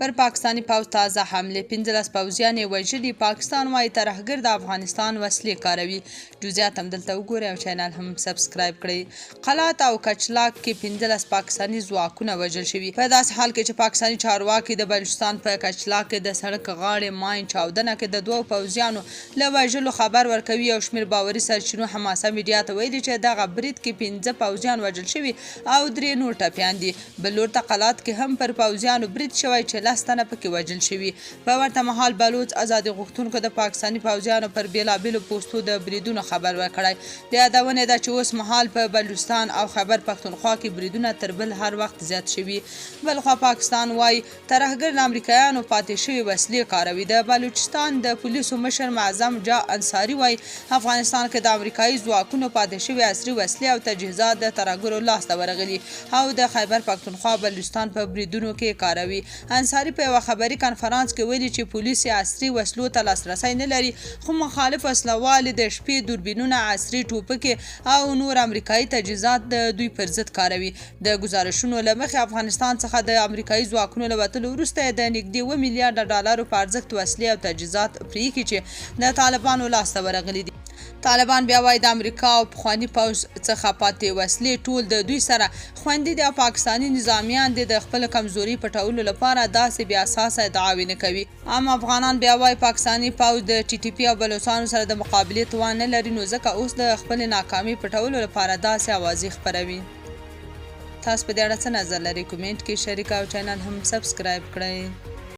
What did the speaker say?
پر پاکستانی پوځ تازه حمله 15 پوځیان یې وژلي. پاکستان وایي ترهګر د افغانستان وسلې کاروي. جزئیات هم دلته وګورئ او چینل هم سبسکرایب کړئ. قلات او کچلاک کې 15 پاکستانی ځواکونه وژل شوي. په داسې حال کې چې پاکستانی چارواکي د بلوچستان په کچلاک کې د سړک غاړې ماین چاودنه کې د 2 پوځیانو له وژلو خبر ورکوي. یو شمېر باوري سرچینو حماسه میډیا ته ویلي چې دغه برید کې 15 پوځیان وژل شوي او 3 نور ټپیان دي. بل لور ته قلات کې هم پر پوځیانو برید شوی چې 10 تنه پکې وژل شوي. په ورته مهال بلوچ ازادي غوښتونکو د پاکستاني پوځیانو پر بېلابېلو پوستو د بریدونو خبر ورکړی. د یادونې ده چې اوس مهال په بلوچستان او خیبر پښتونخوا کې بریدونه تر بل هر وخت زیات شوي. بلخوا پاکستان وایي ترهګر د امریکایانو پاتې شوي وسلې کاروي. د بلوچستان د پولیسو مشر معظم جا انصاري وایي افغانستان کې د امریکایي ځواکونو پاتې شوي عصري وسلې او تجهیزات د ترهګرو لاسته ورغلي او د خیبر پښتونخوا بلوچستان په بریدونو کې کاروي. انصاري په یو خبري کنفرانس کې ویلي چې پولیس عصري وسلو ته لاسرسی نه لري، خو مخالف وسلوال د شپې دوربینونه، عصري ټوپکې او نور امریکایي تجهیزات د دوی پر ضد کاروي. د ګزارشونو له مخې افغانستان څخه د امریکایي ځواکونو له وتلو وروسته د نږدې 1 میلیارډ ډالرو په ارزښت وسلې او تجهیزات پرېښي چې د طالبانو لاسته ورغلي دي. طالبان بیا وایي د امریکا او پخواني پوځ څخه پاتې وسلې ټول د دوی سره خوندي دي او پاکستاني نظامیان د خپل کمزوري پټولو لپاره داسې بې اساسه ادعاوې نه کوي. عام افغانان بیا وایي پاکستاني پوځ د ټي ټي پي او بلوچستان سره د مقابلې توان نه لري، نو ځکه اوس د خپل ناکامي پټولو لپاره داسې اوازې خپروي. تاسو په دې اړه څه نظر لرئ؟ کومنټ کې شریک او چینل هم سبسکرایب کړئ.